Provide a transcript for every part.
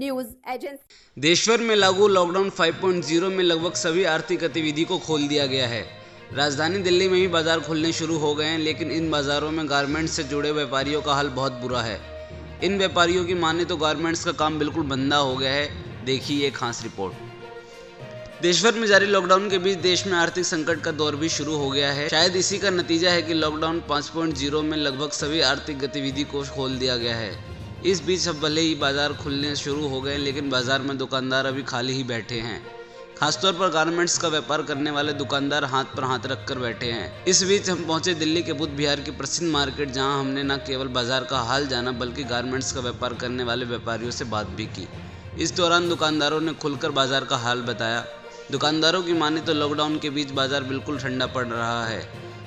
News agency. देशभर में लागू लॉकडाउन 5.0 में लगभग सभी आर्थिक गतिविधि को खोल दिया गया है। राजधानी दिल्ली में भी बाजार खुलने शुरू हो गए हैं, लेकिन इन बाजारों में गारमेंट्स से जुड़े व्यापारियों का हाल बहुत बुरा है। इन व्यापारियों की माने तो गारमेंट्स का काम बिल्कुल बंदा हो गया है। देखिए एक खास रिपोर्ट। देशभर में जारी लॉकडाउन के बीच देश में आर्थिक संकट का दौर भी शुरू हो गया है। शायद इसी का नतीजा है कि लॉकडाउन 5.0 में लगभग सभी आर्थिक गतिविधि को खोल दिया गया है। इस बीच अब भले ही बाजार खुलने शुरू हो गए, लेकिन बाजार में दुकानदार अभी खाली ही बैठे हैं। खासतौर पर गारमेंट्स का व्यापार करने वाले दुकानदार हाथ पर हाथ रखकर बैठे हैं। इस बीच हम पहुंचे दिल्ली के बुद्ध विहार की प्रसिद्ध मार्केट, जहां हमने न केवल बाजार का हाल जाना, बल्कि गारमेंट्स का व्यापार करने वाले व्यापारियों से बात भी की। इस दौरान दुकानदारों ने खुलकर बाजार का हाल बताया। दुकानदारों की माने तो लॉकडाउन के बीच बाजार बिल्कुल ठंडा पड़ रहा है।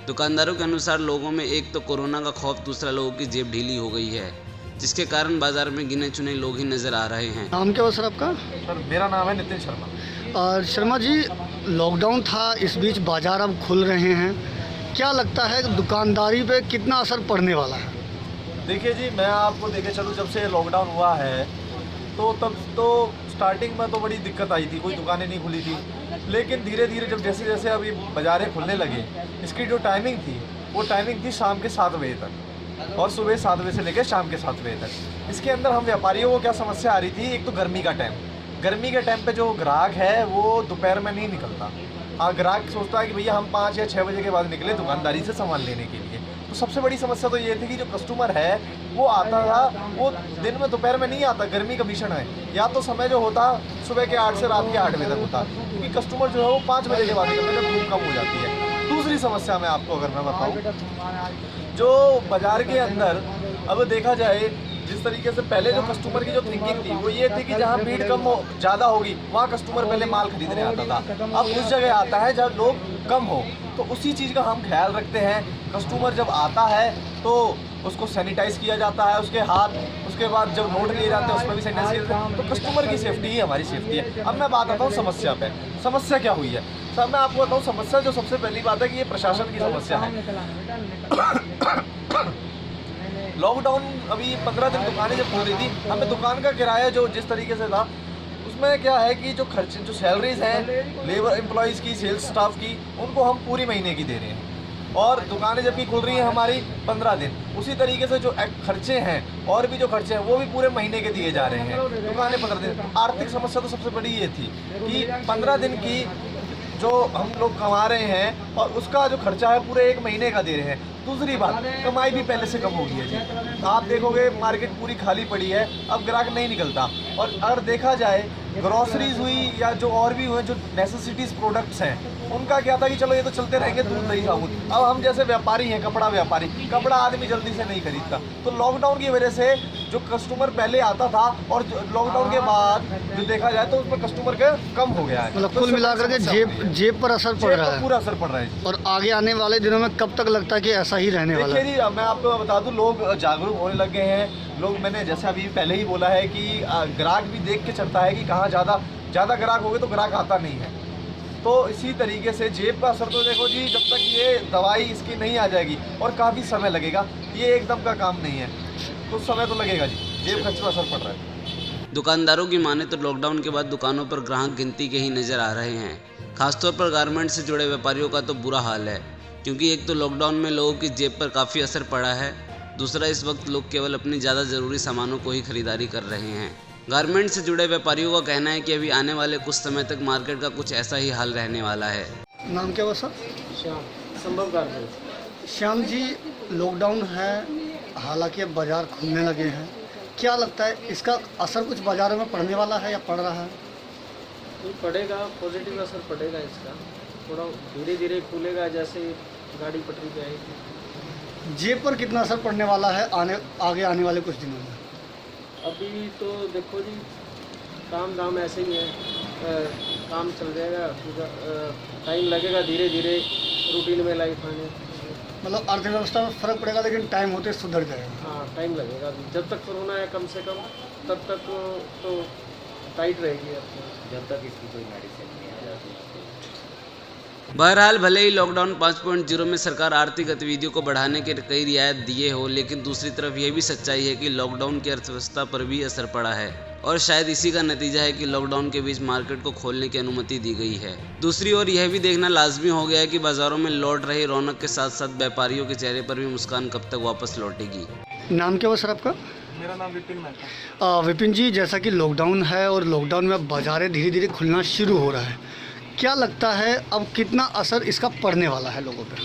दुकानदारों के अनुसार लोगों में एक तो कोरोना का खौफ, दूसरा लोगों की जेब ढीली हो गई है, जिसके कारण बाजार में गिने चुने लोग ही नजर आ रहे हैं। नाम क्या हुआ सर आपका? सर मेरा नाम है नितिन शर्मा। और शर्मा जी, लॉकडाउन था, इस बीच बाजार अब खुल रहे हैं, क्या लगता है दुकानदारी पे कितना असर पड़ने वाला है? देखिए जी, मैं आपको देखे चलूँ, जब से लॉकडाउन हुआ है तो तब तो स्टार्टिंग में तो बड़ी दिक्कत आई थी, कोई दुकानें नहीं खुली थी। लेकिन धीरे धीरे जब जैसे जैसे अभी बाज़ारें खुलने लगे, इसकी जो टाइमिंग थी वो टाइमिंग थी शाम के 7 बजे तक और सुबह 7 बजे से लेकर शाम के 7 बजे तक। इसके अंदर हम व्यापारियों को क्या समस्या आ रही थी, एक तो गर्मी का टाइम, गर्मी के टाइम पे जो ग्राहक है वो दोपहर में नहीं निकलता। हाँ, ग्राहक सोचता है कि भैया हम 5 या 6 बजे के बाद निकले दुकानदारी से सामान लेने के लिए। तो सबसे बड़ी समस्या तो ये थी कि जो कस्टमर है वो आता था, वो दिन में दोपहर में नहीं आता, गर्मी का भीषण है। या तो समय जो होता सुबह के 8 से रात के 8 बजे तक होता, क्योंकि कस्टमर जो है वो 5 बजे के बाद निकलने में धूप कम हो जाती है। दूसरी समस्या मैं आपको अगर मैं बताऊँ, जो बाज़ार के अंदर अब देखा जाए, जिस तरीके से पहले जो कस्टमर की जो थिंकिंग थी वो ये थी कि जहाँ भीड़ कम हो ज़्यादा होगी वहाँ कस्टमर पहले माल खरीदने आता था। अब उस जगह आता है जब लोग कम हो, तो उसी चीज़ का हम ख्याल रखते हैं। कस्टमर जब आता है तो उसको सैनिटाइज़ किया जाता है, उसके हाथ, उसके बाद जब नोट लिए जाते हैं उसमें भी सैनिटाइज किया जाता है। तो कस्टमर की सेफ्टी ही हमारी सेफ्टी है। अब मैं बात आता हूँ समस्या पे। समस्या क्या हुई है सर, मैं आपको बताऊँ। समस्या जो सबसे पहली बात है कि ये प्रशासन की समस्या है। लॉकडाउन अभी 15 दिन दुकानें जब खुल रही थी, हमें दुकान का किराया जो जिस तरीके से था, उसमें क्या है कि जो खर्चे, जो सैलरीज हैं लेबर एम्प्लॉयज़ की, सेल्स स्टाफ की, उनको हम पूरी महीने की दे रहे हैं। और दुकानें जबकि खुल रही हैं हमारी 15 दिन, उसी तरीके से जो खर्चे हैं और भी जो खर्चे हैं वो भी पूरे महीने के दिए जा रहे हैं। दुकानें 15 दिन। आर्थिक समस्या तो सबसे बड़ी ये थी कि 15 दिन की जो हम लोग कमा रहे हैं और उसका जो खर्चा है पूरे 1 महीने का दे रहे हैं। दूसरी बात, कमाई भी पहले से कम हो गई है जी। आप देखोगे मार्केट पूरी खाली पड़ी है, अब ग्राहक नहीं निकलता। और अगर देखा जाए ग्रॉसरीज हुई या जो और भी हुए जो नेसेसिटीज़ प्रोडक्ट्स हैं, उनका क्या था कि चलो ये तो चलते रहेंगे, दूध दही साबुन। अब हम जैसे व्यापारी हैं, कपड़ा व्यापारी, कपड़ा आदमी जल्दी से नहीं खरीदता। तो लॉकडाउन की वजह से जो कस्टमर पहले आता था और लॉकडाउन के बाद जो देखा जाए तो उसमें कस्टमर का कम हो गया है। मतलब कुल मिलाकर के जेब पर असर पड़ रहा है, पूरा असर पड़ रहा है। और आगे आने वाले दिनों में कब तक लगता है कि ऐसा ही रहने वाला है? देखिए जी, मैं आपको बता दूं, लोग जागरूक होने लग गए हैं। लोग, मैंने जैसे अभी पहले ही बोला है कि ग्राहक भी देख के चलता है कि कहाँ ज़्यादा ग्राहक हो गए तो ग्राहक आता नहीं है। तो इसी तरीके से जेब का असर तो देखो जी, जब तक ये दवाई इसकी नहीं आ जाएगी और काफ़ी समय लगेगा, ये एकदम का काम नहीं है, तो समय तो लगेगा जी। जेब खर्च पर असर पड़ रहा है। दुकानदारों की माने तो लॉकडाउन के बाद दुकानों पर ग्राहक गिनती के ही नजर आ रहे हैं। खासतौर पर गारमेंट से जुड़े व्यापारियों का तो बुरा हाल है, क्योंकि एक तो लॉकडाउन में लोगों की जेब पर काफ़ी असर पड़ा है, दूसरा इस वक्त लोग केवल अपनी ज़्यादा ज़रूरी सामानों को ही खरीदारी कर रहे हैं। गारमेंट से जुड़े व्यापारियों का कहना है कि अभी आने वाले कुछ समय तक मार्केट का कुछ ऐसा ही हाल रहने वाला है। नाम क्या हुआ सर? श्याम, संभव गारमेंट। श्याम जी, लॉकडाउन है, हालांकि अब बाज़ार खुलने लगे हैं, क्या लगता है इसका असर कुछ बाज़ारों में पड़ने वाला है या पड़ रहा है? तो पड़ेगा, पॉजिटिव असर पड़ेगा इसका। थोड़ा धीरे धीरे खुलेगा, जैसे गाड़ी पटरी पे आएगी। जेब पर कितना असर पड़ने वाला है आगे आने वाले कुछ दिनों में? अभी तो देखो जी, काम दाम ऐसे ही है, काम चल जाएगा, टाइम लगेगा धीरे धीरे रूटीन में लाइफ आने। मतलब अर्थव्यवस्था में फ़र्क पड़ेगा, लेकिन टाइम होते सुधर जाएगा। हाँ, टाइम लगेगा। जब तक कोरोना है कम से कम, तब तक तो टाइट रहेगी, जब तक इसकी कोई मेडिसिन नहीं आ जाती। बहरहाल भले ही लॉकडाउन 5.0 में सरकार आर्थिक गतिविधियों को बढ़ाने के कई रियायत दिए हो, लेकिन दूसरी तरफ यह भी सच्चाई है कि लॉकडाउन की अर्थव्यवस्था पर भी असर पड़ा है। और शायद इसी का नतीजा है कि लॉकडाउन के बीच मार्केट को खोलने की अनुमति दी गई है। दूसरी ओर यह भी देखना लाजमी हो गया है कि बाज़ारों में लौट रही रौनक के साथ साथ व्यापारियों के चेहरे पर भी मुस्कान कब तक वापस लौटेगी। नाम क्या हुआ सर आपका? मेरा नाम विपिन मेहता। विपिन जी, जैसा कि लॉकडाउन है और लॉकडाउन में बाज़ारें धीरे धीरे खुलना शुरू हो रहा है, क्या लगता है अब कितना असर इसका पड़ने वाला है लोगों पर?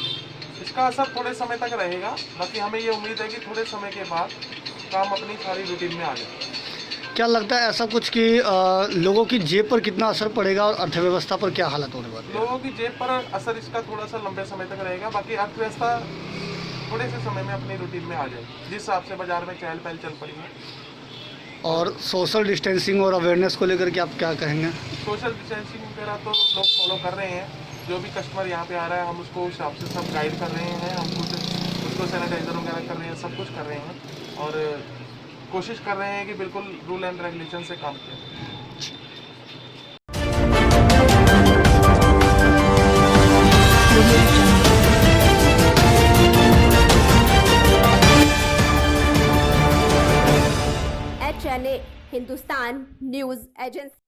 इसका असर थोड़े समय तक रहेगा, बाकी हमें ये उम्मीद है कि थोड़े समय के बाद काम अपनी सारी रूटीन में आ जाए। क्या लगता है ऐसा कुछ कि लोगों की जेब पर कितना असर पड़ेगा और अर्थव्यवस्था पर क्या हालत होने वाली है? लोगों की जेब पर असर इसका थोड़ा सा लंबे समय तक रहेगा, बाकी अर्थव्यवस्था थोड़े से समय में अपनी रूटीन में आ जाए, जिस हिसाब से बाजार में चहल पहल चल पड़ी है। और सोशल डिस्टेंसिंग और अवेयरनेस को लेकर के आप क्या कहेंगे? सोशल डिस्टेंसिंग वगैरह तो लोग फॉलो कर रहे हैं, जो भी कस्टमर यहाँ पे आ रहा है हम उसको उस हिसाब से सब गाइड कर रहे हैं, हम खुद उसको सैनिटाइजर वगैरह कर रहे हैं, सब कुछ कर रहे हैं और कोशिश कर रहे हैं कि बिल्कुल रूल एंड रेगुलेशन से काम करें। HNA Hindustan news agency.